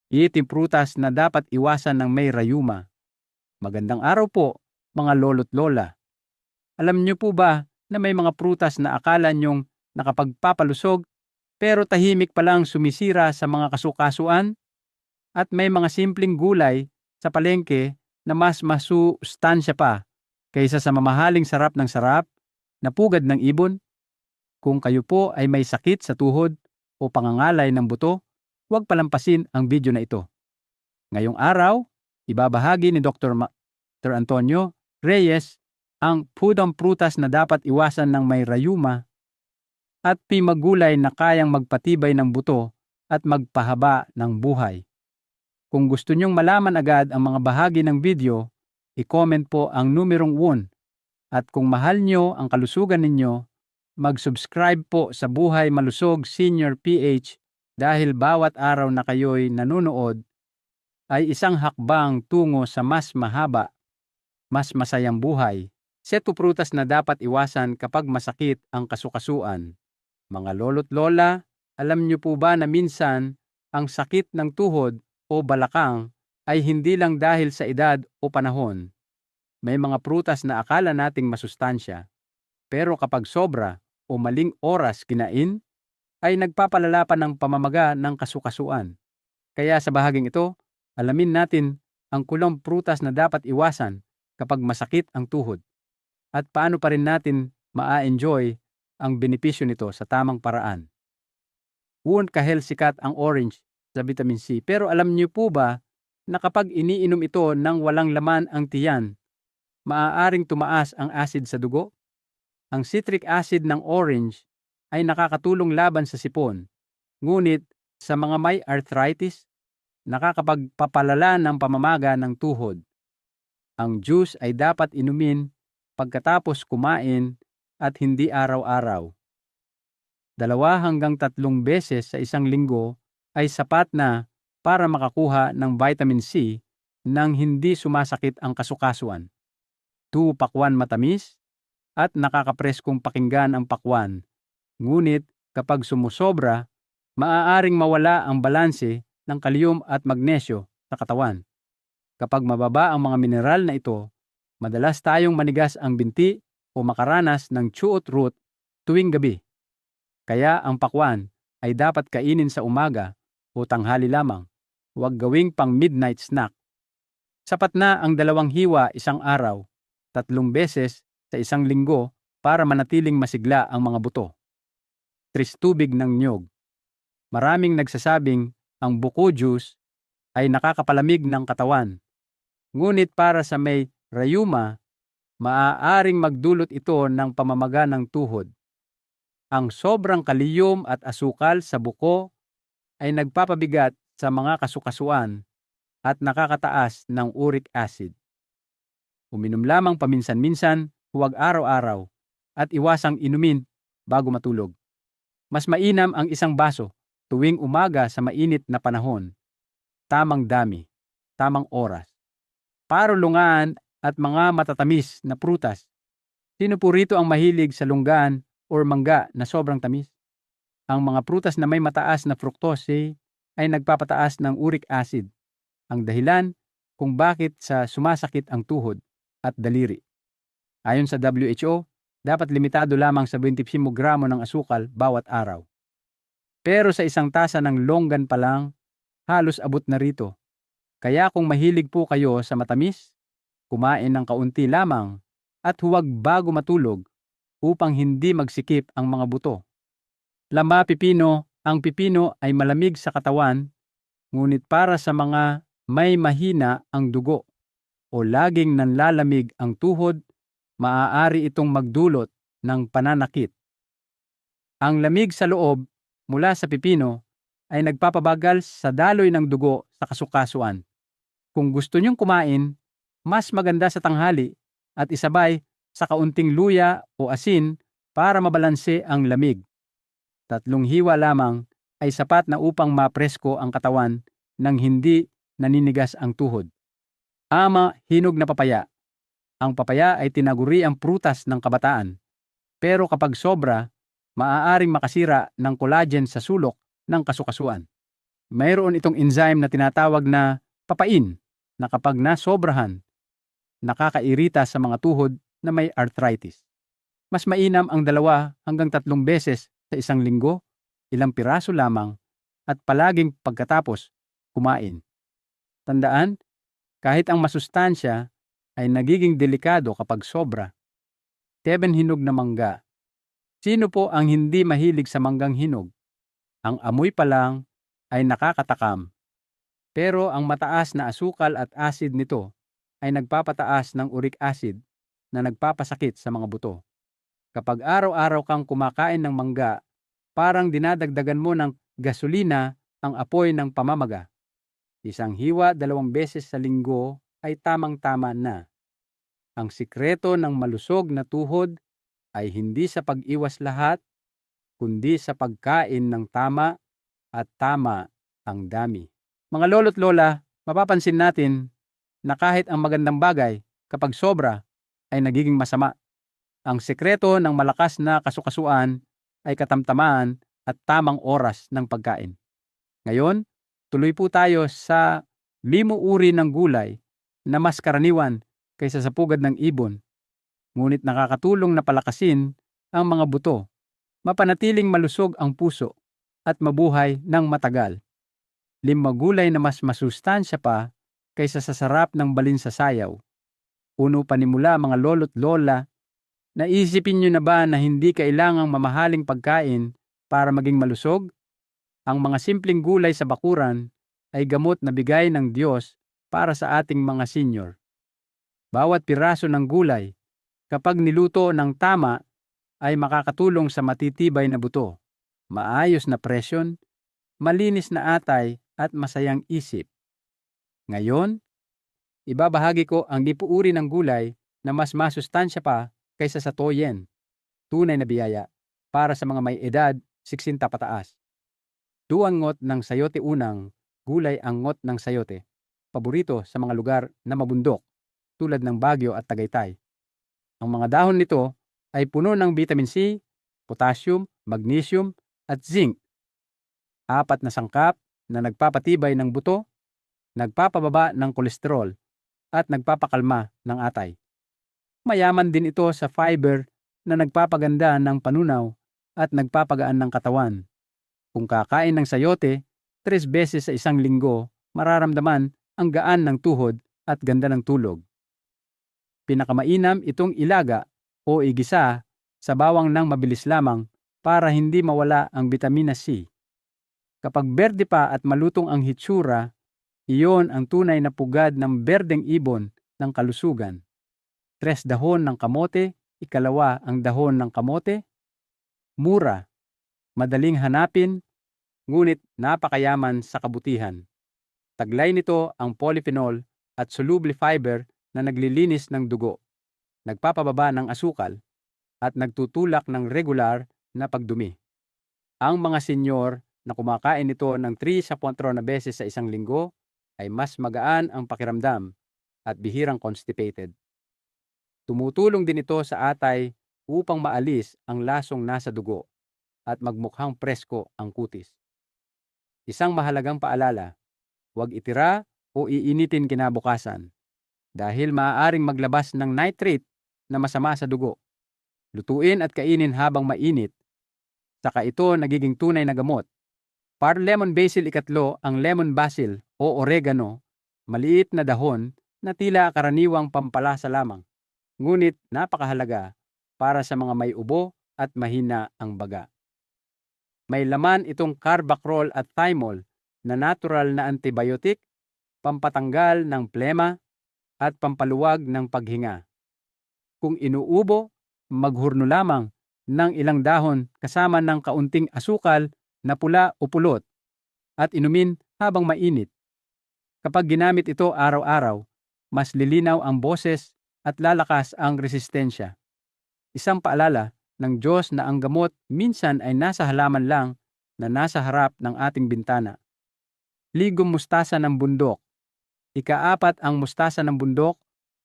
Itim prutas na dapat iwasan ng may rayuma. Magandang araw po, mga lolo't lola. Alam niyo po ba na may mga prutas na akala niyong nakapagpapalusog pero tahimik palang sumisira sa mga kasukasuan? At may mga simpleng gulay sa palengke na mas masustansya pa kaysa sa mamahaling sarap ng sarap na pugad ng ibon? Kung kayo po ay may sakit sa tuhod o pangangalay ng buto, huwag palampasin ang video na ito. Ngayong araw, ibabahagi ni Dr. Antonio Reyes ang pudang prutas na dapat iwasan ng may rayuma at pimagulay na kayang magpatibay ng buto at magpahaba ng buhay. Kung gusto nyong malaman agad ang mga bahagi ng video, i-comment po ang numerong 1. At kung mahal nyo ang kalusugan ninyo, mag-subscribe po sa Buhay Malusog Senior PH dahil bawat araw na kayo'y nanonood ay isang hakbang tungo sa mas mahaba, mas masayang buhay. Seto prutas na dapat iwasan kapag masakit ang kasukasuan. Mga lolo't lola, alam niyo po ba na minsan ang sakit ng tuhod o balakang ay hindi lang dahil sa edad o panahon? May mga prutas na akala nating masustansya, pero kapag sobra o maling oras kinain, ay nagpapalala pa ng pamamaga ng kasukasuan. Kaya sa bahaging ito, alamin natin ang kulang prutas na dapat iwasan kapag masakit ang tuhod at paano pa rin natin maa-enjoy ang benepisyo nito sa tamang paraan. Ka-healthy ang orange sa vitamin C. Pero alam niyo po ba na kapag iniinom ito ng walang laman ang tiyan, maaaring tumaas ang acid sa dugo? Ang citric acid ng orange ay nakakatulong laban sa sipon. Ngunit sa mga may arthritis, nakakapagpapalala ng pamamaga ng tuhod. Ang juice ay dapat inumin pagkatapos kumain at hindi araw-araw. 2 hanggang 3 beses sa isang linggo ay sapat na para makakuha ng vitamin C nang hindi sumasakit ang kasukasuan. 2 pakwan matamis at nakakapreskong pakinggan ang pakwan. Ngunit kapag sumusobra, maaaring mawala ang balanse ng kalyum at magnesyo sa katawan. Kapag mababa ang mga mineral na ito, madalas tayong manigas ang binti o makaranas ng chuot root tuwing gabi. Kaya ang pakwan ay dapat kainin sa umaga o tanghali lamang. Huwag gawing pang midnight snack. Sapat na ang 2 hiwa isang araw, 3 beses sa isang linggo para manatiling masigla ang mga buto. 3 tubig ng niyog. Maraming nagsasabing ang buko juice ay nakakapalamig ng katawan. Ngunit para sa may rayuma, maaaring magdulot ito ng pamamaga ng tuhod. Ang sobrang kaliyum at asukal sa buko ay nagpapabigat sa mga kasukasuan at nakakataas ng uric acid. Uminom lamang paminsan-minsan, huwag araw-araw, at iwasang inumin bago matulog. Mas mainam ang 1 baso tuwing umaga sa mainit na panahon. Tamang dami, tamang oras. Parulungan at mga matatamis na prutas. Sino po rito ang mahilig sa lunggan or mangga na sobrang tamis? Ang mga prutas na may mataas na fructose ay nagpapataas ng uric acid. Ang dahilan kung bakit sa sumasakit ang tuhod at daliri. Ayon sa WHO, dapat limitado lamang sa 25 gramo ng asukal bawat araw. Pero sa 1 tasa ng longgan pa lang, halos abot na rito. Kaya kung mahilig po kayo sa matamis, kumain ng kaunti lamang at huwag bago matulog upang hindi magsikip ang mga buto. Pipino. Ang pipino ay malamig sa katawan, ngunit para sa mga may mahina ang dugo o laging nanlalamig ang tuhod, maaari itong magdulot ng pananakit. Ang lamig sa loob mula sa pipino ay nagpapabagal sa daloy ng dugo sa kasukasuan. Kung gusto nyong kumain, mas maganda sa tanghali at isabay sa kaunting luya o asin para mabalanse ang lamig. 3 hiwa lamang ay sapat na upang mapresko ang katawan nang hindi naninigas ang tuhod. Hinog na papaya. Ang papaya ay tinaguri ang prutas ng kabataan. Pero kapag sobra, maaaring makasira ng collagen sa sulok ng kasukasuan. Mayroon itong enzyme na tinatawag na papain na kapag nasobrahan, nakakairita sa mga tuhod na may arthritis. Mas mainam ang 2 hanggang 3 beses sa isang linggo, ilang piraso lamang, at palaging pagkatapos kumain. Tandaan, kahit ang masustansya ay nagiging delikado kapag sobra. 7 hinog na mangga. Sino po ang hindi mahilig sa manggang hinog? Ang amoy pa lang ay nakakatakam. Pero ang mataas na asukal at acid nito ay nagpapataas ng uric acid na nagpapasakit sa mga buto. Kapag araw-araw kang kumakain ng mangga, parang dinadagdagan mo ng gasolina ang apoy ng pamamaga. Isang hiwa 2 beses sa linggo ay tamang-tama na. Ang sikreto ng malusog na tuhod ay hindi sa pag-iwas lahat, kundi sa pagkain ng tama at tama ang dami. Mga lolo't lola, mapapansin natin na kahit ang magandang bagay kapag sobra ay nagiging masama. Ang sekreto ng malakas na kasukasuan ay katamtaman at tamang oras ng pagkain. Ngayon, tuloy po tayo sa 5 uri ng gulay na mas karaniwan kaysa sa pugad ng ibon, ngunit nakakatulong na palakasin ang mga buto, mapanatiling malusog ang puso, at mabuhay ng matagal. 5 gulay na mas masustansya pa kaysa sa sarap ng balin sa sayaw. Uno panimula mga lolo't lola, naisipin nyo na ba na hindi kailangang mamahaling pagkain para maging malusog? Ang mga simpleng gulay sa bakuran ay gamot na bigay ng Diyos para sa ating mga senior. Bawat piraso ng gulay, kapag niluto ng tama, ay makakatulong sa matitibay na buto, maayos na presyon, malinis na atay at masayang isip. Ngayon, ibabahagi ko ang 10 uri ng gulay na mas masustansya pa kaysa sa toyen, tunay na biyaya, para sa mga may edad 60 pataas. Duang ngot ng sayote. Unang gulay ang ngot ng sayote, paborito sa mga lugar na mabundok tulad ng Baguio at Tagaytay. Ang mga dahon nito ay puno ng vitamin C, potassium, magnesium at zinc. 4 na sangkap na nagpapatibay ng buto, nagpapababa ng kolesterol at nagpapakalma ng atay. Mayaman din ito sa fiber na nagpapaganda ng panunaw at nagpapagaan ng katawan. Kung kakain ng sayote 3 beses sa isang linggo, mararamdaman ang gaan ng tuhod at ganda ng tulog. Pinakamainam itong ilaga o igisa sa bawang ng mabilis lamang para hindi mawala ang vitamina C. Kapag berde pa at malutong ang hitsura, iyon ang tunay na pugad ng berdeng ibon ng kalusugan. 3 dahon ng kamote, ikalawa ang dahon ng kamote. Mura, madaling hanapin, ngunit napakayaman sa kabutihan. Taglay nito ang polyphenol at soluble fiber na naglilinis ng dugo, nagpapababa ng asukal, at nagtutulak ng regular na pagdumi. Ang mga senyor na kumakain nito ng 3 sa 4 na beses sa isang linggo ay mas magaan ang pakiramdam at bihirang constipated. Tumutulong din ito sa atay upang maalis ang lasong nasa dugo at magmukhang presko ang kutis. Isang mahalagang paalala, huwag itira o iinitin kinabukasan dahil maaaring maglabas ng nitrate na masama sa dugo. Lutuin at kainin habang mainit, saka ito nagiging tunay na gamot. Par lemon basil ikatlo ang lemon basil o oregano, maliit na dahon na tila karaniwang pampalasa lamang, ngunit napakahalaga para sa mga may ubo at mahina ang baga. May laman itong carbacril at thymol na natural na antibiotic, pampatanggal ng plema at pampaluwag ng paghinga. Kung inuubo, maghurno lamang ng ilang dahon kasama ng kaunting asukal na pula o pulot at inumin habang mainit. Kapag ginamit ito araw-araw, mas lilinaw ang boses at lalakas ang resistensya. Isang paalala ng Diyos na ang gamot minsan ay nasa halaman lang na nasa harap ng ating bintana. Ligong mustasa ng bundok. Ika-4 ang mustasa ng bundok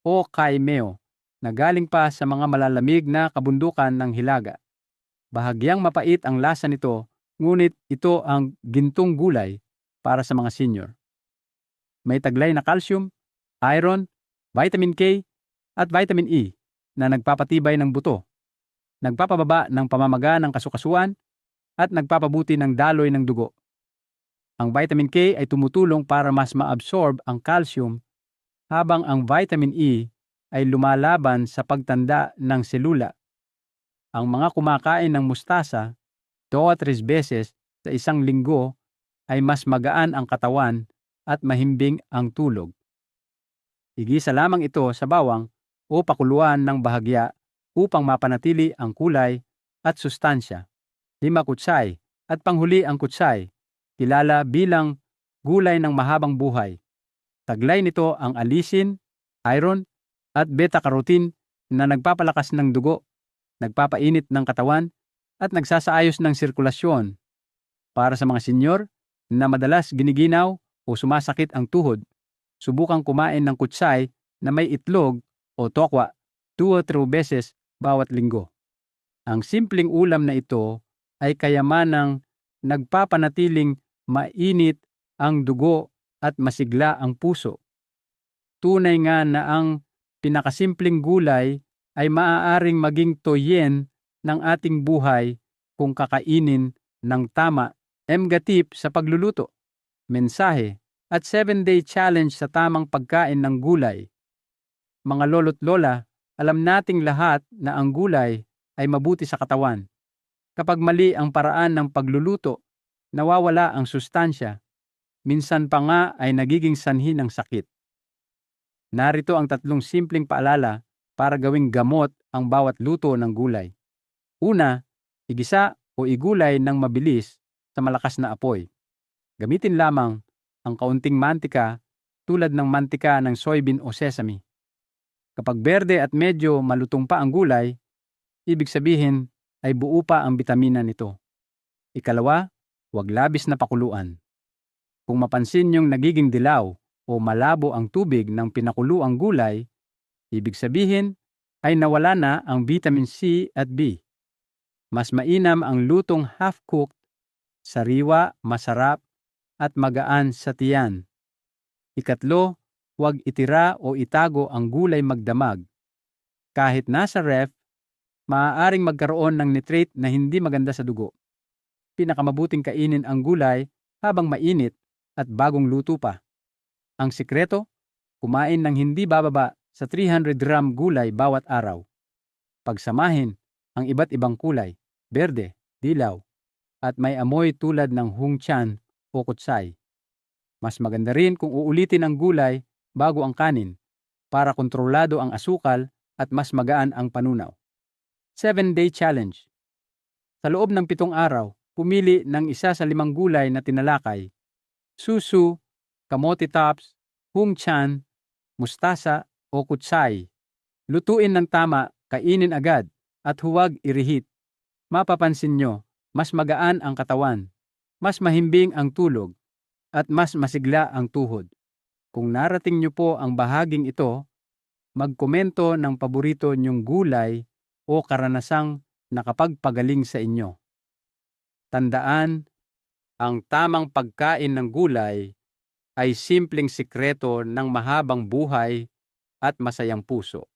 o kaimeo na galing pa sa mga malalamig na kabundukan ng Hilaga. Bahagyang mapait ang lasa nito, ngunit ito ang gintong gulay para sa mga senior. May taglay na calcium, iron, vitamin K, at vitamin E na nagpapatibay ng buto, nagpapababa ng pamamaga ng kasukasuan, at nagpapabuti ng daloy ng dugo. Ang vitamin K ay tumutulong para mas ma-absorb ang calcium, habang ang vitamin E ay lumalaban sa pagtanda ng selula. Ang mga kumakain ng mustasa 2-3 beses sa isang linggo ay mas magaan ang katawan at mahimbing ang tulog. Igisa lamang ito sa bawang o pakuluan ng bahagya upang mapanatili ang kulay at sustansya. 5 kutsay, at panghuli ang kutsay, kilala bilang gulay ng mahabang buhay. Taglay nito ang alisin, iron, at beta-carotene na nagpapalakas ng dugo, nagpapainit ng katawan, at nagsasaayos ng sirkulasyon. Para sa mga senyor na madalas giniginaw o sumasakit ang tuhod, subukang kumain ng kutsay na may itlog o tokwa 2 o 3 beses bawat linggo. Ang simpleng ulam na ito ay kayamanang nagpapanatiling mainit ang dugo at masigla ang puso. Tunay nga na ang pinakasimpleng gulay ay maaaring maging toyen ng ating buhay kung kakainin ng tama. Tip sa pagluluto, mensahe, at 7-day challenge sa tamang pagkain ng gulay. Mga lolo't lola, alam nating lahat na ang gulay ay mabuti sa katawan. Kapag mali ang paraan ng pagluluto, nawawala ang sustansya. Minsan pa nga ay nagiging sanhi ng sakit. Narito ang 3 simpleng paalala para gawing gamot ang bawat luto ng gulay. Una, igisa o igulay ng mabilis sa malakas na apoy. Gamitin lamang ang kaunting mantika tulad ng mantika ng soybean o sesame. Kapag berde at medyo malutong pa ang gulay, ibig sabihin ay buo pa ang bitamina nito. Ikalawa, huwag labis na pakuluan. Kung mapansin niyong nagiging dilaw o malabo ang tubig ng pinakuluang gulay, ibig sabihin ay nawala na ang vitamin C at B. Mas mainam ang lutong half-cooked, sariwa, masarap, at magaan sa tiyan. Ikatlo, huwag itira o itago ang gulay magdamag. Kahit nasa ref, maaaring magkaroon ng nitrate na hindi maganda sa dugo. Pinakamabuting kainin ang gulay habang mainit at bagong luto pa. Ang sikreto, kumain ng hindi bababa sa 300 gram gulay bawat araw. Pagsamahin ang iba't ibang kulay, berde, dilaw, at may amoy tulad ng hungchan o kutsay. Mas maganda rin kung uulitin ang gulay bago ang kanin para kontrolado ang asukal at mas magaan ang panunaw. 7-day challenge. Sa loob ng 7 araw, pumili ng isa sa 5 gulay na tinalakay: susu, kamote tops, hungchan, mustasa o kutsay. Lutuin ng tama, kainin agad, at huwag i-reheat. Mapapansin nyo, mas magaan ang katawan, mas mahimbing ang tulog, at mas masigla ang tuhod. Kung narating nyo po ang bahaging ito, magkomento ng paborito nyong gulay o karanasang nakapagpagaling sa inyo. Tandaan, ang tamang pagkain ng gulay ay simpleng sikreto ng mahabang buhay at masayang puso.